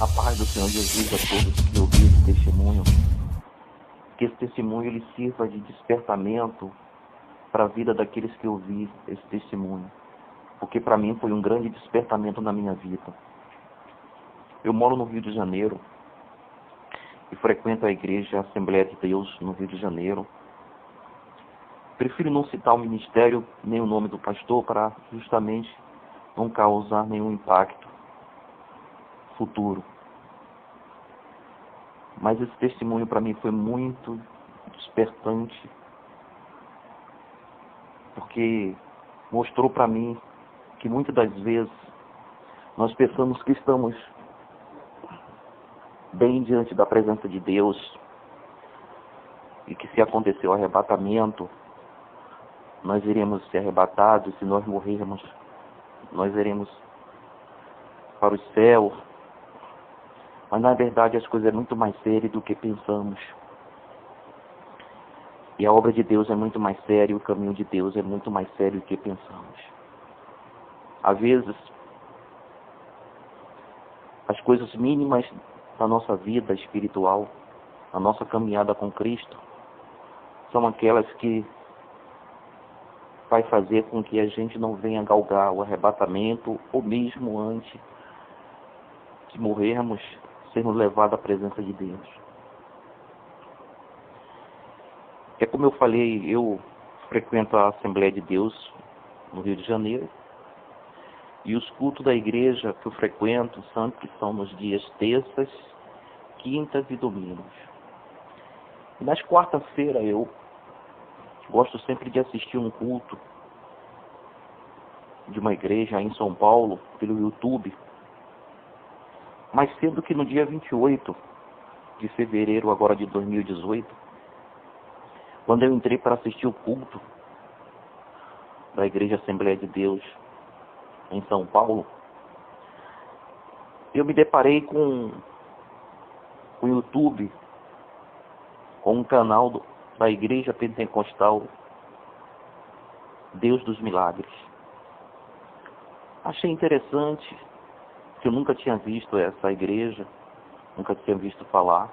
A paz do Senhor Jesus a todos que ouviram esse testemunho. Que esse testemunho ele sirva de despertamento para a vida daqueles que ouviram esse testemunho. Porque para mim foi um grande despertamento na minha vida. Eu moro no Rio de Janeiro e frequento a igreja Assembleia de Deus no Rio de Janeiro. Prefiro não citar o ministério nem o nome do pastor para justamente não causar nenhum impacto futuro. Mas esse testemunho para mim foi muito despertante, porque mostrou para mim que muitas das vezes nós pensamos que estamos bem diante da presença de Deus e que se acontecer o arrebatamento, nós iremos ser arrebatados, se nós morrermos, nós iremos para o céu. Mas na verdade as coisas é muito mais sérias do que pensamos. E a obra de Deus é muito mais séria, o caminho de Deus é muito mais sério do que pensamos. Às vezes, as coisas mínimas da nossa vida espiritual, a nossa caminhada com Cristo, são aquelas que vai fazer com que a gente não venha galgar o arrebatamento, ou mesmo antes de morrermos, sermos levados à presença de Deus. É como eu falei, eu frequento a Assembleia de Deus no Rio de Janeiro, e os cultos da igreja que eu frequento sempre são nos dias terças, quintas e domingos. E nas quartas-feiras eu gosto sempre de assistir um culto de uma igreja em São Paulo, pelo YouTube. Mas sendo que no dia 28 de fevereiro agora de 2018, quando eu entrei para assistir o culto da Igreja Assembleia de Deus em São Paulo, eu me deparei com o YouTube, com um canal da Igreja Pentecostal Deus dos Milagres. Achei interessante, que eu nunca tinha visto essa igreja, nunca tinha visto falar.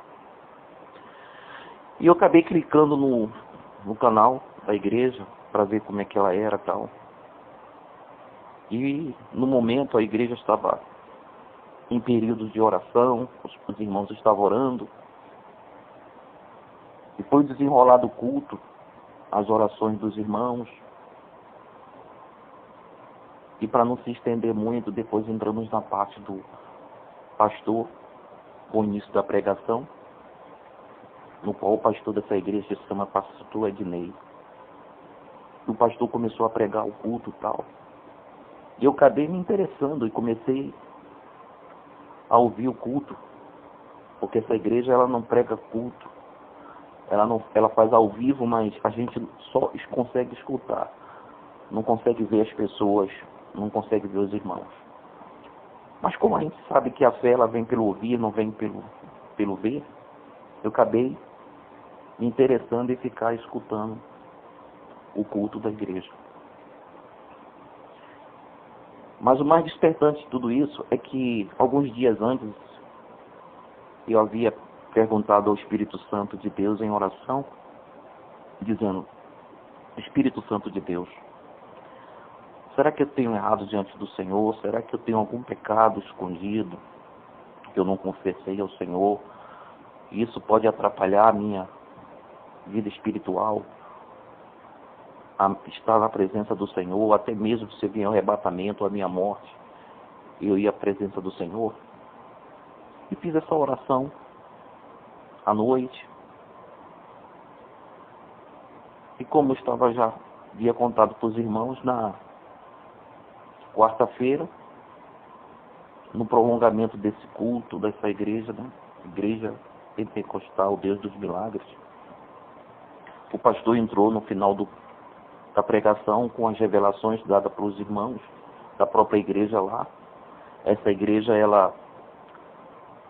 E eu acabei clicando no canal da igreja para ver como é que ela era e tal. E no momento a igreja estava em períodos de oração, os irmãos estavam orando. E foi desenrolado o culto, as orações dos irmãos. E para não se estender muito, depois entramos na parte do pastor, com o início da pregação, no qual o pastor dessa igreja se chama Pastor Ednei. O pastor começou a pregar o culto e tal. E eu acabei me interessando e comecei a ouvir o culto, porque essa igreja ela não prega culto, ela faz ao vivo, mas a gente só consegue escutar, não consegue ver as pessoas, não consegue ver os irmãos. Mas como a gente sabe que a fé ela vem pelo ouvir, não vem pelo ver, eu acabei me interessando em ficar escutando o culto da igreja. Mas o mais despertante de tudo isso é que alguns dias antes eu havia perguntado ao Espírito Santo de Deus em oração, dizendo: Espírito Santo de Deus, será que eu tenho errado diante do Senhor? Será que eu tenho algum pecado escondido que eu não confessei ao Senhor? E isso pode atrapalhar a minha vida espiritual, a estar na presença do Senhor, até mesmo se vier o arrebatamento, a minha morte, eu ir à presença do Senhor. E fiz essa oração à noite. E como eu estava já havia contado para os irmãos, na quarta-feira, no prolongamento desse culto, dessa igreja, né? Igreja Pentecostal Deus dos Milagres, o pastor entrou no final da pregação com as revelações dadas para os irmãos da própria igreja lá. Essa igreja ela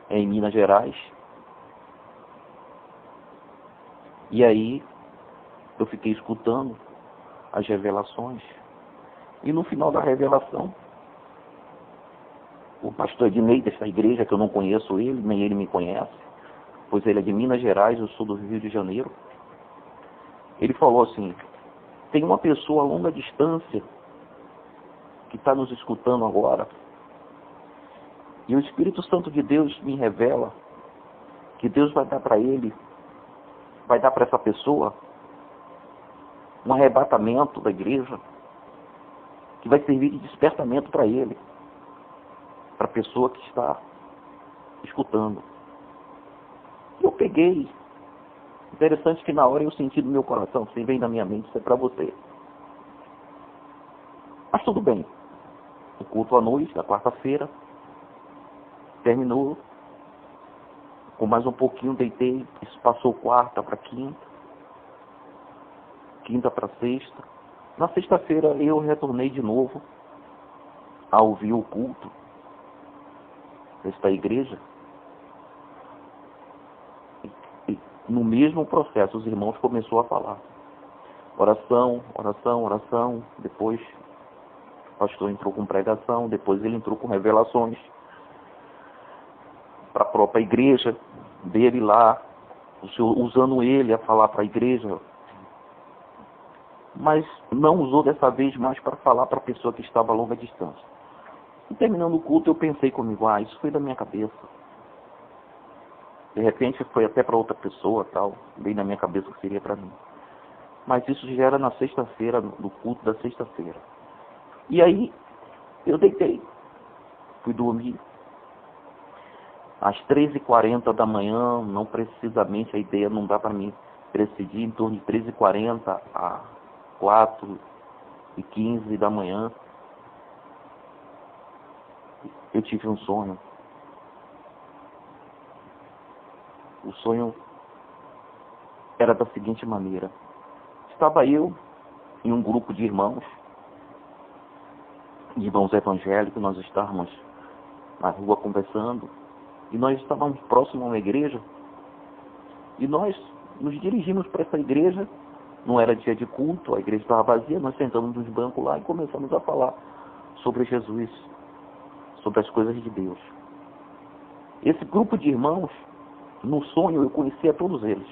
é em Minas Gerais. E aí eu fiquei escutando as revelações. E no final da revelação, o pastor Ednei dessa igreja, que eu não conheço ele, nem ele me conhece, pois ele é de Minas Gerais, eu sou do Rio de Janeiro. Ele falou assim: tem uma pessoa a longa distância que está nos escutando agora, e o Espírito Santo de Deus me revela que Deus vai dar para ele, vai dar para essa pessoa um arrebatamento da igreja, que vai servir de despertamento para ele, para a pessoa que está escutando. Eu peguei. Interessante que na hora eu senti no meu coração, se vem da minha mente, isso é para você. Mas tudo bem. O culto à noite, da quarta-feira, terminou. Com mais um pouquinho, deitei. Isso passou quarta para quinta. Quinta para sexta. Na sexta-feira eu retornei de novo a ouvir o culto desta igreja. E no mesmo processo, os irmãos começaram a falar. Oração, oração, oração. Depois o pastor entrou com pregação. Depois ele entrou com revelações para a própria igreja dele lá, o Senhor usando ele a falar para a igreja, mas não usou dessa vez mais para falar para a pessoa que estava a longa distância. E terminando o culto, eu pensei comigo: isso foi da minha cabeça. De repente foi até para outra pessoa, tal, bem na minha cabeça que seria para mim. Mas isso já era na sexta-feira, no culto da sexta-feira. E aí eu deitei, fui dormir. Às 13h40 da manhã, não precisamente, a ideia não dá para mim presidir, em torno de 13h40 a 4h15 da manhã, eu tive um sonho. O sonho era da seguinte maneira: estava eu em um grupo de irmãos evangélicos, nós estávamos na rua conversando, e nós estávamos próximos a uma igreja, e nós nos dirigimos para essa igreja. Não era dia de culto, a igreja estava vazia, nós sentamos nos bancos lá e começamos a falar sobre Jesus, sobre as coisas de Deus. Esse grupo de irmãos, no sonho eu conhecia todos eles,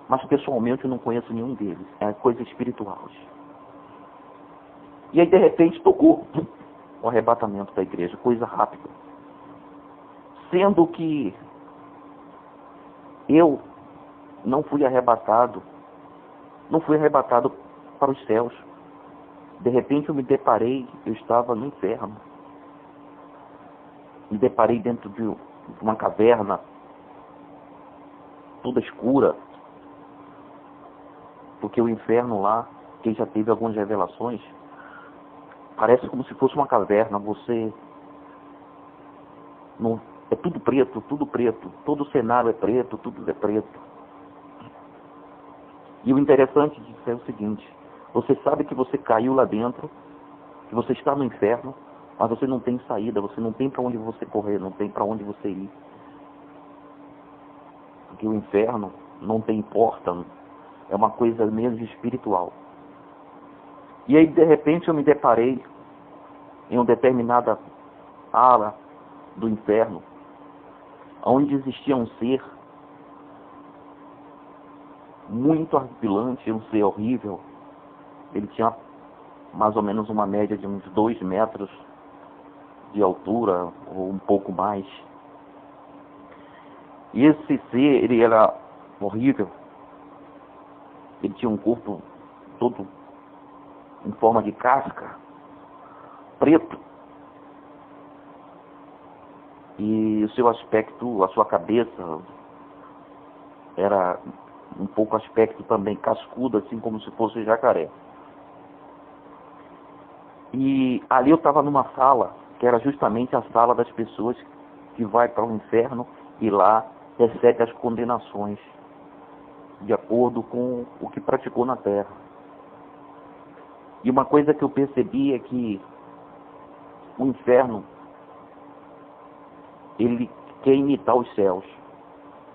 mas pessoalmente eu não conheço nenhum deles, é coisa espiritual. E aí de repente tocou o arrebatamento da igreja, coisa rápida. Sendo que eu não fui arrebatado para os céus. De repente eu me deparei, eu estava no inferno. Me deparei dentro de uma caverna, toda escura. Porque o inferno lá, quem já teve algumas revelações, parece como se fosse uma caverna. Você não... É tudo preto, todo o cenário é preto, tudo é preto. E o interessante disso é o seguinte: você sabe que você caiu lá dentro, que você está no inferno, mas você não tem saída, você não tem para onde você correr, não tem para onde você ir. Porque o inferno não tem porta, é uma coisa mesmo espiritual. E aí de repente eu me deparei em uma determinada ala do inferno, onde existia um ser muito horripilante, um ser horrível. Ele tinha mais ou menos uma média de uns 2 metros de altura, ou um pouco mais. E esse ser, ele era horrível. Ele tinha um corpo todo em forma de casca, preto. E o seu aspecto, a sua cabeça, era um pouco aspecto também cascudo, assim como se fosse jacaré. E ali eu estava numa sala, que era justamente a sala das pessoas que vai para o inferno e lá recebe as condenações de acordo com o que praticou na terra. E uma coisa que eu percebi é que o inferno, ele quer imitar os céus.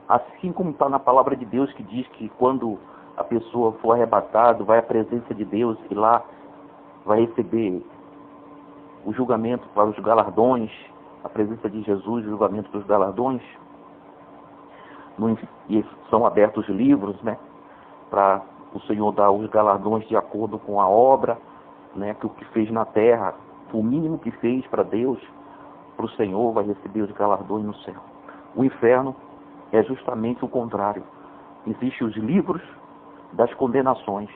Assim como está na palavra de Deus, que diz que quando a pessoa for arrebatada, vai à presença de Deus e lá vai receber o julgamento para os galardões, a presença de Jesus, o julgamento dos galardões. E são abertos livros, né, para o Senhor dar os galardões de acordo com a obra, né, que o que fez na terra, o mínimo que fez para Deus, para o Senhor, vai receber os galardões no céu. O inferno é justamente o contrário. Existem os livros das condenações.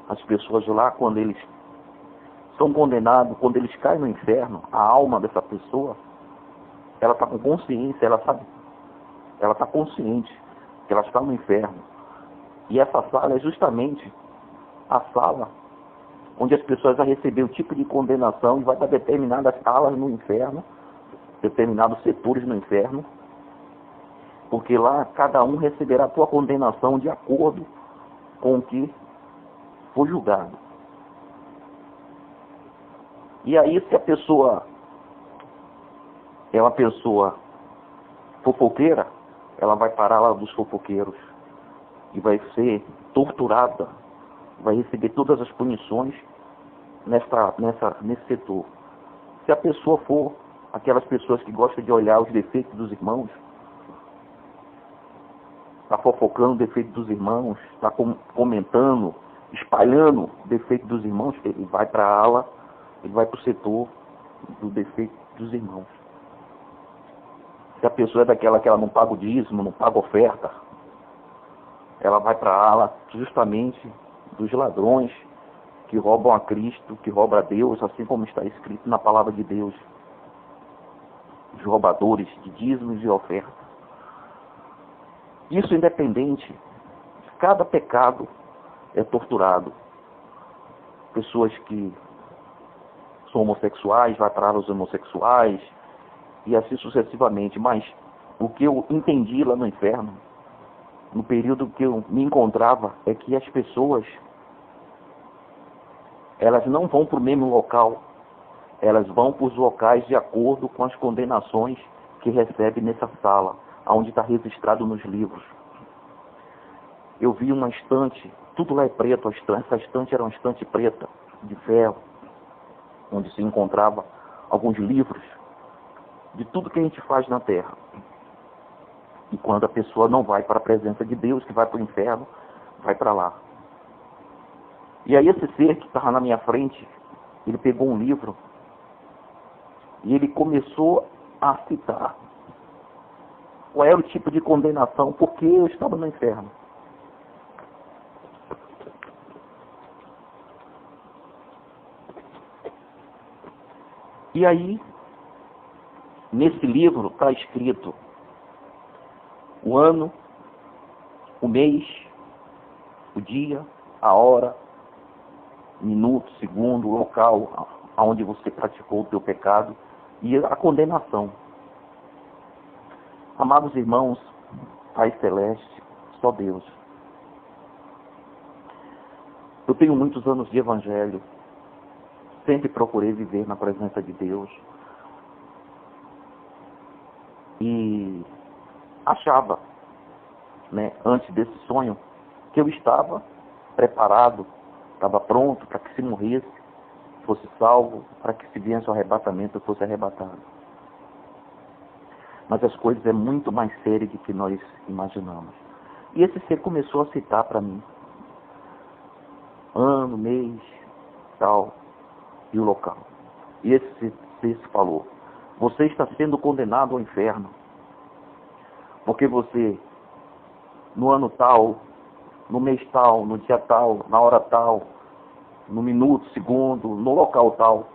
As pessoas lá, quando eles são condenados, quando eles caem no inferno, a alma dessa pessoa, ela está com consciência, ela sabe, ela está consciente que ela está no inferno. E essa sala é justamente a sala onde as pessoas vão receber o tipo de condenação e vai para determinadas salas no inferno, determinados setores no inferno, porque lá cada um receberá a sua condenação de acordo com o que for julgado. E aí, se a pessoa é uma pessoa fofoqueira, ela vai parar lá dos fofoqueiros e vai ser torturada, vai receber todas as punições nesse setor. Se a pessoa for aquelas pessoas que gostam de olhar os defeitos dos irmãos, está fofocando o defeito dos irmãos, está comentando, espalhando o defeito dos irmãos, ele vai para a ala, ele vai para o setor do defeito dos irmãos. Se a pessoa é daquela que ela não paga o dízimo, não paga oferta, ela vai para a ala justamente dos ladrões que roubam a Cristo, que roubam a Deus, assim como está escrito na palavra de Deus. Os roubadores de dízimos e oferta. Isso independente, cada pecado é torturado. Pessoas que são homossexuais, vai para os homossexuais, e assim sucessivamente. Mas o que eu entendi lá no inferno, no período que eu me encontrava, é que as pessoas, elas não vão para o mesmo local, elas vão para os locais de acordo com as condenações que recebem nessa sala, onde está registrado nos livros. Eu vi uma estante, tudo lá é preto, essa estante era uma estante preta, de ferro, onde se encontrava alguns livros de tudo que a gente faz na terra. E quando a pessoa não vai para a presença de Deus, que vai para o inferno, vai para lá. E aí esse ser que estava na minha frente, ele pegou um livro e ele começou a citar qual era o tipo de condenação, porque eu estava no inferno. E aí, nesse livro está escrito o ano, o mês, o dia, a hora, minuto, segundo, o local onde você praticou o teu pecado e a condenação. Amados irmãos, Pai Celeste, só Deus. Eu tenho muitos anos de evangelho, sempre procurei viver na presença de Deus e achava, né, antes desse sonho, que eu estava preparado, estava pronto para que se morresse, fosse salvo, para que se viesse o arrebatamento, eu fosse arrebatado. Mas as coisas é muito mais sérias do que nós imaginamos. E esse ser começou a citar para mim ano, mês, tal, e o local. E esse ser falou: você está sendo condenado ao inferno, porque você, no ano tal, no mês tal, no dia tal, na hora tal, no minuto, segundo, no local tal,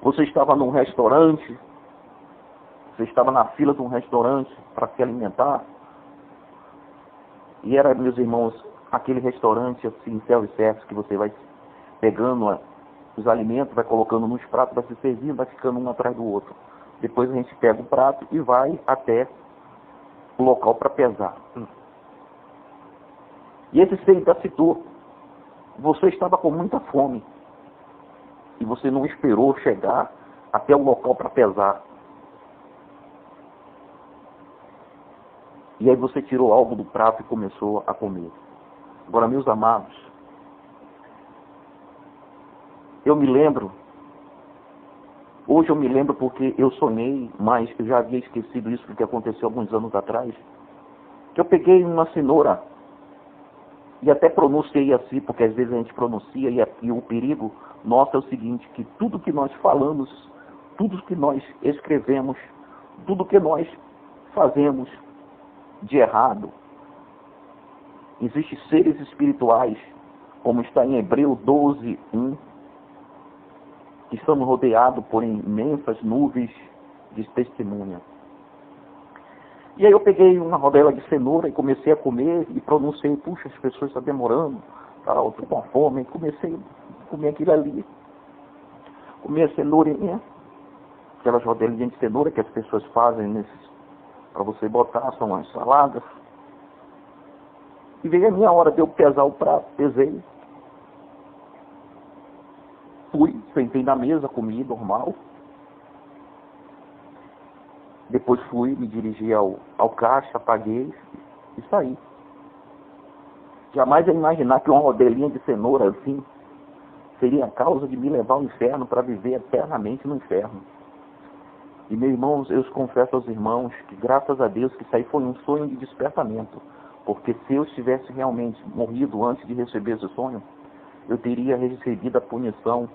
você estava num restaurante, você estava na fila de um restaurante para se alimentar, e era, meus irmãos, aquele restaurante assim, self-service, que você vai pegando os alimentos, vai colocando nos pratos, vai se servindo, vai ficando um atrás do outro. Depois a gente pega o prato e vai até o local para pesar. E esse ser ainda citou: você estava com muita fome e você não esperou chegar até o local para pesar. E aí você tirou algo do prato e começou a comer. Agora, meus amados, eu me lembro Hoje eu me lembro porque eu sonhei, mas eu já havia esquecido isso porque aconteceu alguns anos atrás, que eu peguei uma cenoura e até pronunciei assim, porque às vezes a gente pronuncia e o perigo nosso é o seguinte, que tudo que nós falamos, tudo que nós escrevemos, tudo que nós fazemos de errado, existem seres espirituais, como está em Hebreus 12:1, que estamos rodeados por imensas nuvens de testemunha. E aí eu peguei uma rodela de cenoura e comecei a comer e pronunciei, puxa, as pessoas estão demorando, tal, estou com fome, e comecei a comer aquilo ali. Comi a cenourinha, aquelas rodelinhas de cenoura que as pessoas fazem para você botar, são as saladas. E veio a minha hora de eu pesar o prato, pesei. Fui, sentei na mesa, comi normal. Depois fui, me dirigi ao caixa, paguei e saí. Jamais ia imaginar que uma rodelinha de cenoura assim seria a causa de me levar ao inferno para viver eternamente no inferno. E, meus irmãos, eu confesso aos irmãos que, graças a Deus, que isso aí foi um sonho de despertamento. Porque se eu tivesse realmente morrido antes de receber esse sonho, eu teria recebido a punição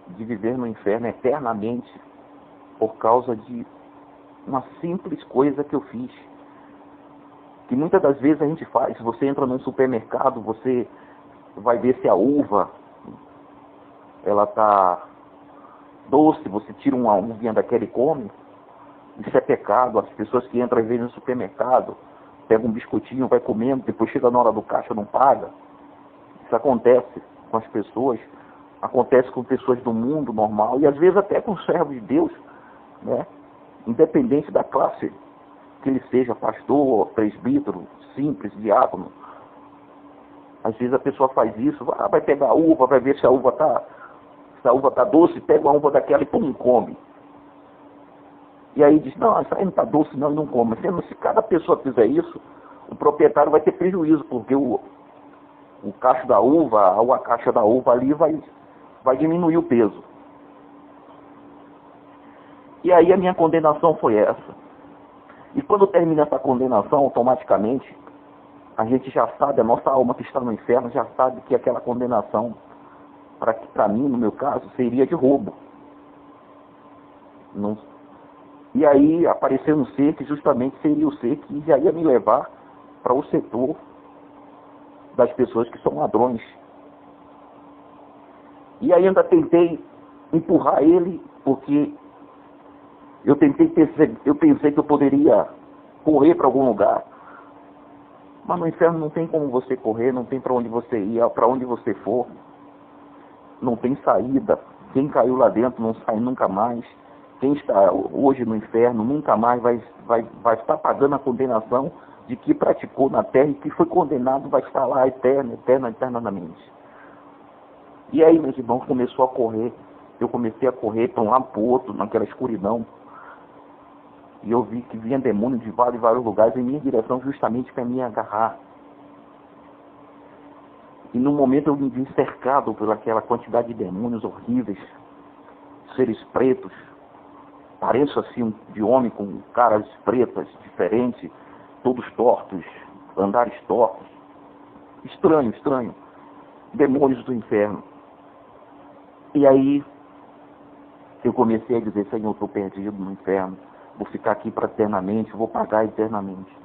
de viver no inferno eternamente por causa de uma simples coisa que eu fiz. Que muitas das vezes a gente faz. Você entra num supermercado, você vai ver se a uva ela está doce, você tira uma uvinha daquela e come. Isso é pecado. As pessoas que entram às vezes no supermercado, pegam um biscoitinho, vai comendo, depois chega na hora do caixa, não paga. Isso acontece com as pessoas, acontece com pessoas do mundo normal, e às vezes até com servos de Deus, né? Independente da classe que ele seja, pastor, presbítero, simples, diácono. Às vezes a pessoa faz isso, vai pegar a uva, vai ver se a uva está doce, pega uma uva daquela e pum, come. E aí diz, não, essa aí não está doce não, e não come. Se cada pessoa fizer isso, o proprietário vai ter prejuízo, porque o cacho da uva, ou a caixa da uva ali vai diminuir o peso. E aí a minha condenação foi essa. E quando termina essa condenação, automaticamente, a gente já sabe, a nossa alma que está no inferno já sabe que aquela condenação, para mim, no meu caso, seria de roubo. Não. E aí apareceu um ser que justamente seria o ser que já ia me levar para o setor das pessoas que são ladrões. E aí ainda tentei empurrar ele, porque eu pensei que eu poderia correr para algum lugar. Mas no inferno não tem como você correr, não tem para onde você ir, para onde você for. Não tem saída. Quem caiu lá dentro não sai nunca mais. Quem está hoje no inferno nunca mais vai estar pagando a condenação de que praticou na terra e que foi condenado, vai estar lá eternamente. E aí, meus irmãos, começou a correr. Eu comecei a correr para um lado para o outro, naquela escuridão. E eu vi que vinha demônio de vários lugares em minha direção, justamente para me agarrar. E no momento eu me vi cercado por aquela quantidade de demônios horríveis, seres pretos, pareço assim de homem com caras pretas, diferentes, todos tortos, andares tortos. Estranho. Demônios do inferno. E aí eu comecei a dizer, Senhor, eu estou perdido no inferno. Vou ficar aqui para eternamente, vou pagar eternamente.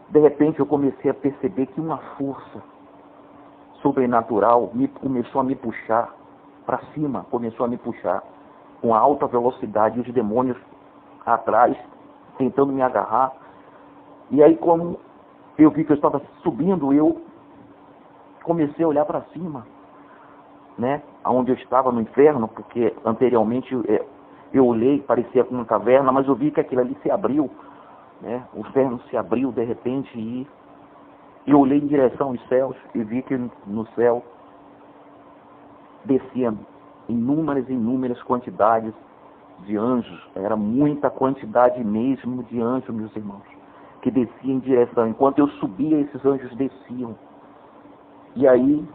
De repente eu comecei a perceber que uma força sobrenatural começou a me puxar para cima, começou a me puxar com alta velocidade, os demônios atrás, tentando me agarrar. E aí, como eu vi que eu estava subindo, eu comecei a olhar para cima, né? Onde eu estava no inferno, porque anteriormente eu olhei, parecia como uma caverna, mas eu vi que aquilo ali se abriu, né? O inferno se abriu de repente e eu olhei em direção aos céus e vi que no céu desciam inúmeras quantidades de anjos. Era muita quantidade mesmo de anjos, meus irmãos, que desciam em direção. Enquanto eu subia, esses anjos desciam. E aí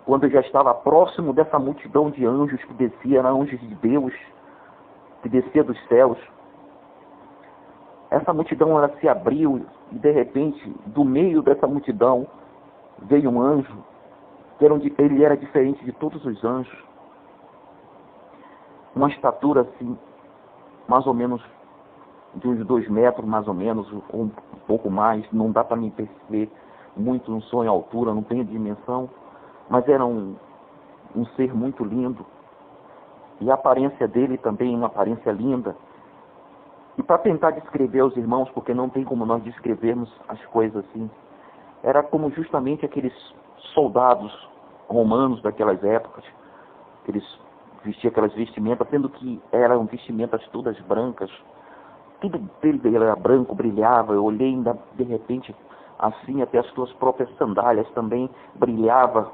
quando eu já estava próximo dessa multidão de anjos que descia, eram anjos de Deus, que descia dos céus, essa multidão ela se abriu e de repente, do meio dessa multidão, veio um anjo, ele era diferente de todos os anjos, uma estatura assim, mais ou menos de uns 2 metros, mais ou menos, ou um pouco mais, não dá para me perceber muito, não sou em altura, não tenho dimensão, mas era um ser muito lindo, e a aparência dele também, uma aparência linda. E para tentar descrever aos irmãos, porque não tem como nós descrevermos as coisas assim, era como justamente aqueles soldados romanos daquelas épocas, que eles vestiam aquelas vestimentas, sendo que eram vestimentas todas brancas, tudo dele era branco, brilhava. Eu olhei ainda de repente assim, até as suas próprias sandálias também brilhava,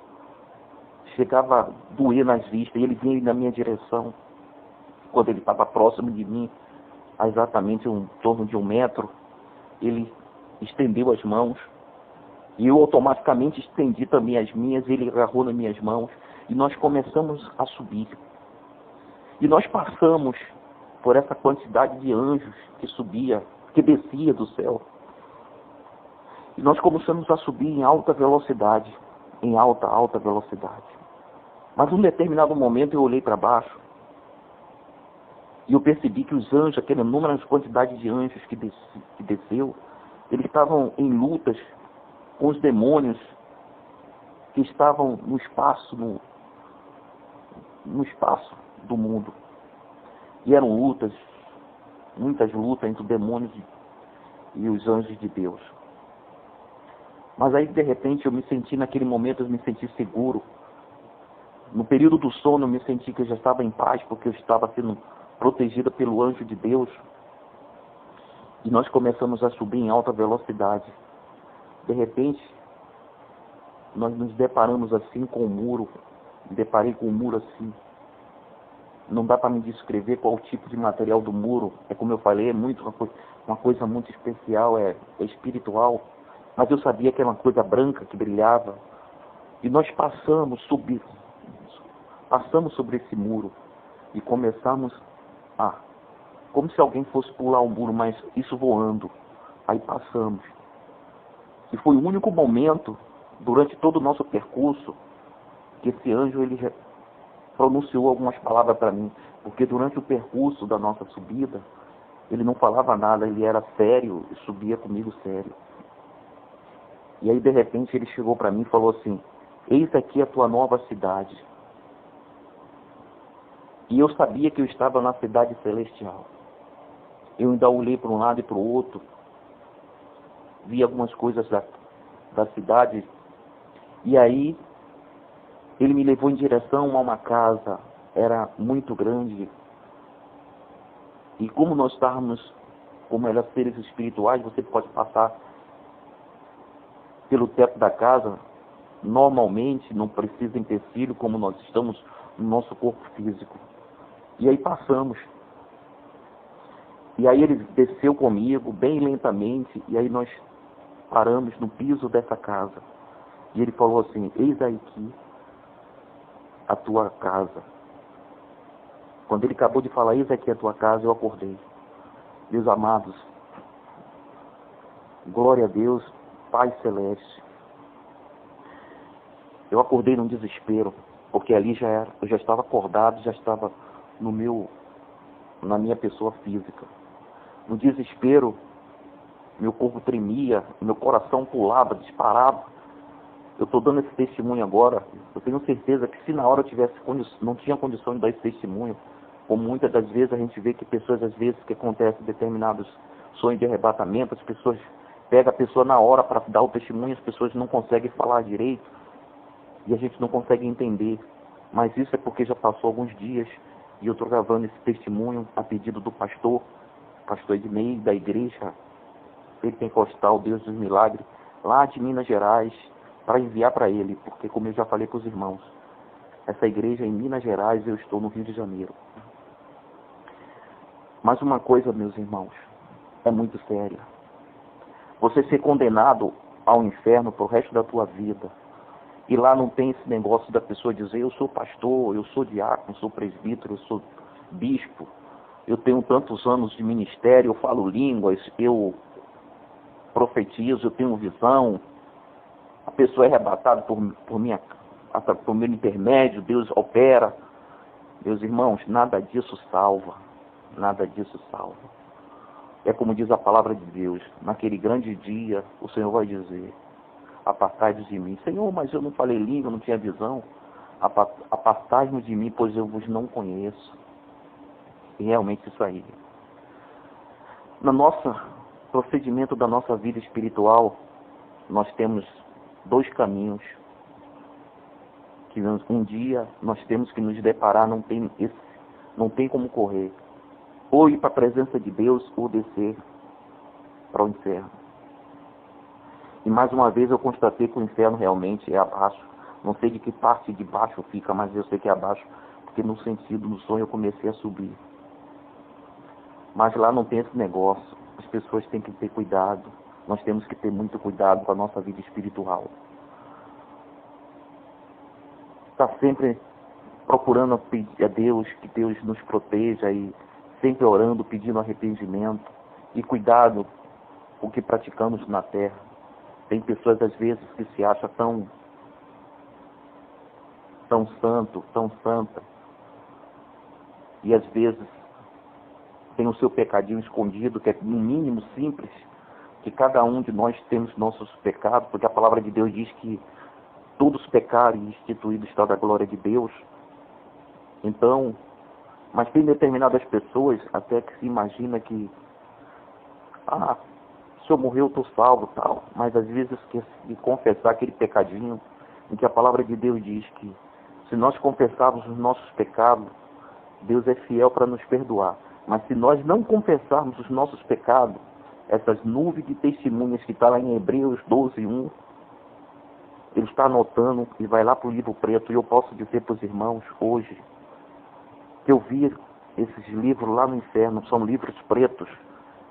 chegava a doer nas vistas, e ele vinha na minha direção. Quando ele estava próximo de mim, a exatamente em torno de 1 metro, ele estendeu as mãos, e eu automaticamente estendi também as minhas, ele agarrou nas minhas mãos, e nós começamos a subir. E nós passamos por essa quantidade de anjos que subia, que descia do céu. E nós começamos a subir em alta velocidade, em alta velocidade. Mas num determinado momento eu olhei para baixo, e eu percebi que os anjos, aquela inúmeras quantidade de anjos que desceu, eles estavam em lutas com os demônios que estavam no espaço, no espaço do mundo. E eram lutas, muitas lutas entre os demônios e os anjos de Deus. Mas aí, de repente, eu me senti, naquele momento, eu me senti seguro. No período do sono, eu me senti que eu já estava em paz, porque eu estava sendo protegida pelo anjo de Deus. E nós começamos a subir em alta velocidade. De repente, nós nos deparamos assim com o muro. Me deparei com o muro assim. Não dá para me descrever qual o tipo de material do muro. É como eu falei, é uma coisa muito especial, é espiritual. Mas eu sabia que era uma coisa branca que brilhava. E nós passamos sobre esse muro. E começamos como se alguém fosse pular o muro, mas isso voando. Aí passamos. E foi o único momento, durante todo o nosso percurso, que esse anjo ele já pronunciou algumas palavras para mim. Porque durante o percurso da nossa subida, ele não falava nada, ele era sério e subia comigo sério. E aí, de repente, ele chegou para mim e falou assim: eis aqui a tua nova cidade. E eu sabia que eu estava na cidade celestial. Eu ainda olhei para um lado e para o outro, vi algumas coisas da cidade, e aí ele me levou em direção a uma casa, era muito grande, e como nós estávamos, como eram seres espirituais, você pode passar pelo teto da casa, normalmente, não precisa empecilho, como nós estamos no nosso corpo físico. E aí passamos. E aí ele desceu comigo, bem lentamente, e aí nós paramos no piso dessa casa. E ele falou assim: eis aqui a tua casa. Quando ele acabou de falar, eis aqui a tua casa, eu acordei. Meus amados, glória a Deus, Pai Celeste. Eu acordei num desespero, porque ali eu já estava acordado, já estava na minha pessoa física. No desespero, meu corpo tremia, meu coração pulava, disparava. Eu estou dando esse testemunho agora. Eu tenho certeza que se na hora eu não tinha condição de dar esse testemunho, como muitas das vezes a gente vê que pessoas, às vezes, que acontecem determinados sonhos de arrebatamento, as pessoas pegam a pessoa na hora para dar o testemunho, as pessoas não conseguem falar direito, e a gente não consegue entender. Mas isso é porque já passou alguns dias, e eu estou gravando esse testemunho a pedido do pastor Ednei, da igreja Pentecostal Deus dos Milagres, lá de Minas Gerais, para enviar para ele, porque, como eu já falei para os irmãos, essa igreja é em Minas Gerais, eu estou no Rio de Janeiro. Mas uma coisa, meus irmãos, é muito séria. Você ser condenado ao inferno para o resto da tua vida, E lá não tem esse negócio da pessoa dizer, eu sou pastor, eu sou diácono, eu sou presbítero, eu sou bispo, eu tenho tantos anos de ministério, eu falo línguas, eu profetizo, eu tenho visão. A pessoa é arrebatada por meu intermédio, Deus opera. Meus irmãos, nada disso salva. Nada disso salva. É como diz a palavra de Deus, naquele grande dia, o Senhor vai dizer, apartai-vos de mim. Senhor, mas eu não falei língua, eu não tinha visão. Apartai-vos de mim, pois eu vos não conheço. E realmente isso aí. No nosso procedimento da nossa vida espiritual, nós temos dois caminhos que um dia nós temos que nos deparar, não tem como correr. Ou ir para a presença de Deus, ou descer para o inferno. E mais uma vez eu constatei que o inferno realmente é abaixo. Não sei de que parte de baixo fica, mas eu sei que é abaixo, porque no sentido do sonho eu comecei a subir. Mas lá não tem esse negócio. As pessoas têm que ter cuidado. Nós temos que ter muito cuidado com a nossa vida espiritual. Está sempre procurando pedir a Deus, que Deus nos proteja, e sempre orando, pedindo arrependimento. E cuidado com o que praticamos na terra. Tem pessoas às vezes que se acham tão santo, tão santa, e às vezes tem o seu pecadinho escondido, que é no mínimo simples, que cada um de nós temos nossos pecados, porque a palavra de Deus diz que todos pecaram e instituídos está da glória de Deus. Então, mas tem determinadas pessoas até que se imagina que, se eu morrer eu estou salvo, tal, mas às vezes esquece de confessar aquele pecadinho, em que a palavra de Deus diz que se nós confessarmos os nossos pecados, Deus é fiel para nos perdoar. Mas se nós não confessarmos os nossos pecados, essas nuvens de testemunhas que está lá em Hebreus 12:1, ele está anotando e vai lá para o livro preto. E eu posso dizer para os irmãos hoje que eu vi esses livros lá no inferno, são livros pretos,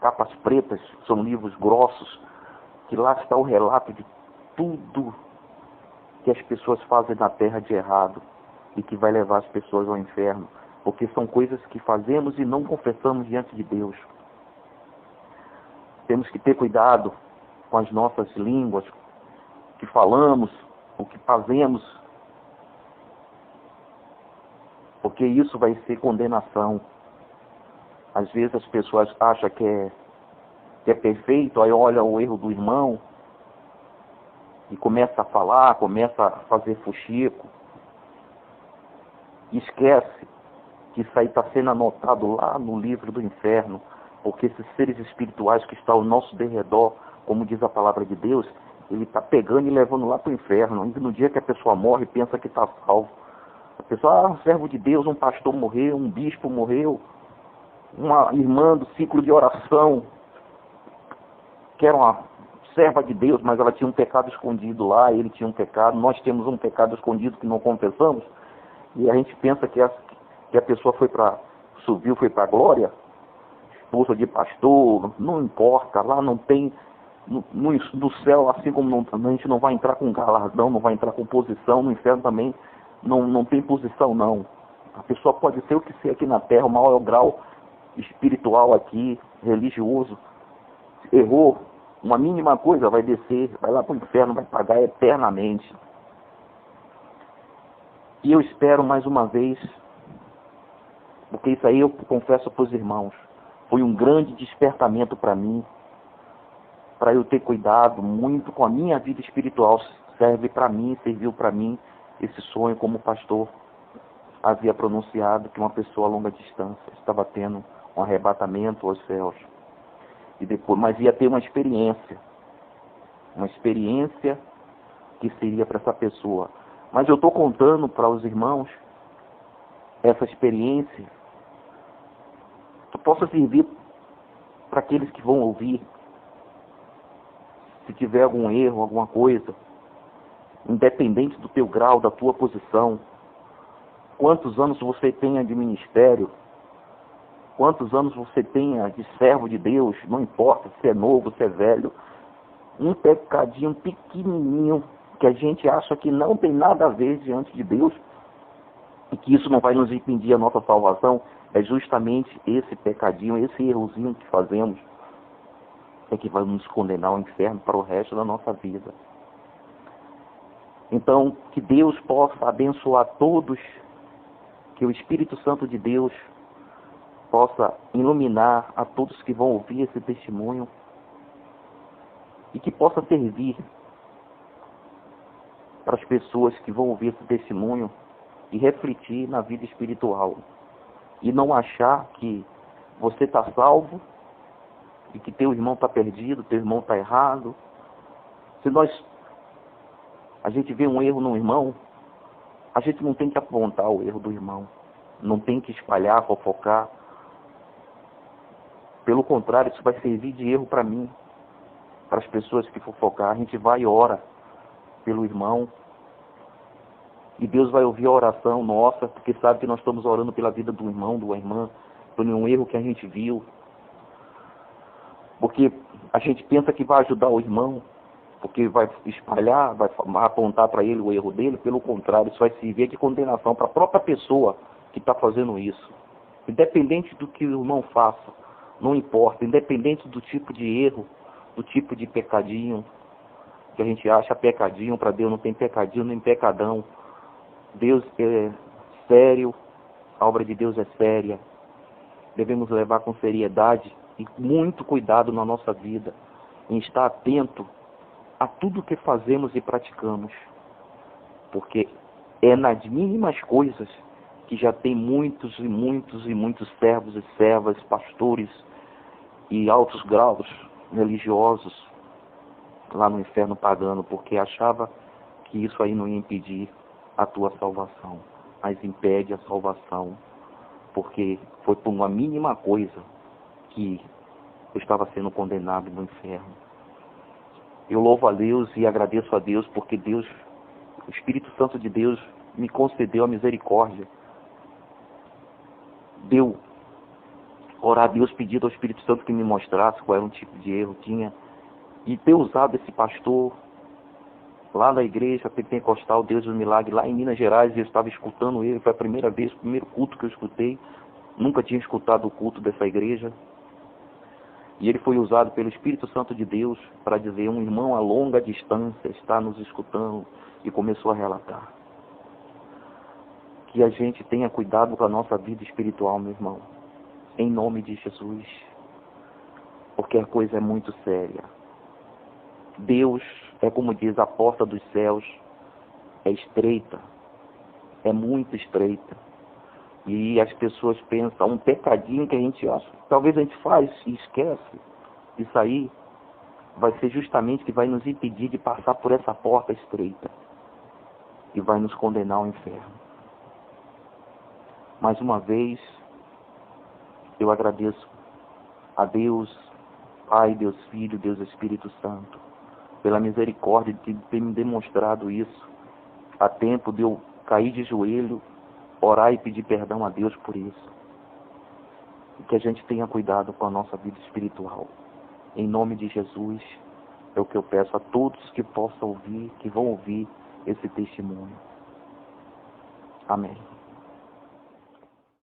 capas pretas, são livros grossos, que lá está o relato de tudo que as pessoas fazem na terra de errado e que vai levar as pessoas ao inferno, porque são coisas que fazemos e não confessamos diante de Deus. Temos que ter cuidado com as nossas línguas, o que falamos, o que fazemos, porque isso vai ser condenação. Às vezes as pessoas acham que é perfeito, aí olha o erro do irmão e começa a falar, começa a fazer fuxico, e esquece que isso aí está sendo anotado lá no livro do inferno, porque esses seres espirituais que estão ao nosso derredor, como diz a palavra de Deus, ele está pegando e levando lá para o inferno. E no dia que a pessoa morre, pensa que está salvo. A pessoa, um servo de Deus, um pastor morreu, um bispo morreu, uma irmã do ciclo de oração, que era uma serva de Deus, mas ela tinha um pecado escondido lá, ele tinha um pecado, nós temos um pecado escondido que não confessamos, e a gente pensa que a pessoa subiu, foi para a glória, esposa de pastor, não importa, lá não tem, no céu, assim como a gente não vai entrar com galardão, não vai entrar com posição, no inferno também não tem posição não. A pessoa pode ser o que ser aqui na terra, o maior grau espiritual aqui, religioso, errou, uma mínima coisa vai descer, vai lá para o inferno, vai pagar eternamente. E eu espero mais uma vez, porque isso aí eu confesso para os irmãos, foi um grande despertamento para mim, para eu ter cuidado muito com a minha vida espiritual. Serve para mim, serviu para mim esse sonho, como o pastor havia pronunciado, que uma pessoa a longa distância estava tendo um arrebatamento aos céus. E depois, mas ia ter uma experiência que seria para essa pessoa. Mas eu estou contando para os irmãos essa experiência que possa servir para aqueles que vão ouvir. Se tiver algum erro, alguma coisa, independente do teu grau, da tua posição, quantos anos você tenha de ministério, quantos anos você tenha de servo de Deus, não importa se é novo, se é velho, um pecadinho pequenininho que a gente acha que não tem nada a ver diante de Deus, e que isso não vai nos impedir a nossa salvação, é justamente esse pecadinho, esse errozinho que fazemos, é que vai nos condenar ao inferno para o resto da nossa vida. Então, que Deus possa abençoar todos, que o Espírito Santo de Deus possa iluminar a todos que vão ouvir esse testemunho e que possa servir para as pessoas que vão ouvir esse testemunho e refletir na vida espiritual e não achar que você está salvo e que teu irmão está perdido, teu irmão está errado. Se a gente vê um erro no irmão, a gente não tem que apontar o erro do irmão, não tem que espalhar, fofocar. Pelo contrário, isso vai servir de erro para mim, para as pessoas que fofocar. A gente vai e ora pelo irmão, e Deus vai ouvir a oração nossa, porque sabe que nós estamos orando pela vida do irmão, da irmã, por nenhum erro que a gente viu. Porque a gente pensa que vai ajudar o irmão, porque vai espalhar, vai apontar para ele o erro dele. Pelo contrário, isso vai servir de condenação para a própria pessoa que está fazendo isso. Independente do que o irmão faça, não importa, independente do tipo de erro, do tipo de pecadinho, que a gente acha pecadinho, para Deus não tem pecadinho nem pecadão. Deus é sério, a obra de Deus é séria. Devemos levar com seriedade e muito cuidado na nossa vida, em estar atento a tudo que fazemos e praticamos. Porque é nas mínimas coisas que já tem muitos e muitos e muitos servos e servas, pastores e altos graus religiosos lá no inferno pagano, porque achava que isso aí não ia impedir a tua salvação, mas impede a salvação, porque foi por uma mínima coisa que eu estava sendo condenado no inferno. Eu louvo a Deus e agradeço a Deus, porque Deus, o Espírito Santo de Deus, me concedeu a misericórdia. Deu orar a Deus, pedindo ao Espírito Santo que me mostrasse qual era o tipo de erro que tinha, e ter usado esse pastor lá na igreja pentecostal Deus do Milagre, lá em Minas Gerais. Eu estava escutando ele, foi a primeira vez, o primeiro culto que eu escutei, nunca tinha escutado o culto dessa igreja, e ele foi usado pelo Espírito Santo de Deus para dizer: um irmão a longa distância está nos escutando, e começou a relatar. Que a gente tenha cuidado com a nossa vida espiritual, meu irmão, em nome de Jesus, porque a coisa é muito séria. Deus, é como diz, a porta dos céus é estreita, é muito estreita. E as pessoas pensam, um pecadinho que a gente acha, talvez a gente faz e esquece, isso aí vai ser justamente que vai nos impedir de passar por essa porta estreita e vai nos condenar ao inferno. Mais uma vez, eu agradeço a Deus Pai, Deus Filho, Deus Espírito Santo, pela misericórdia de ter me demonstrado isso a tempo de eu cair de joelho, orar e pedir perdão a Deus por isso. E que a gente tenha cuidado com a nossa vida espiritual. Em nome de Jesus, é o que eu peço a todos que possam ouvir, que vão ouvir esse testemunho. Amém.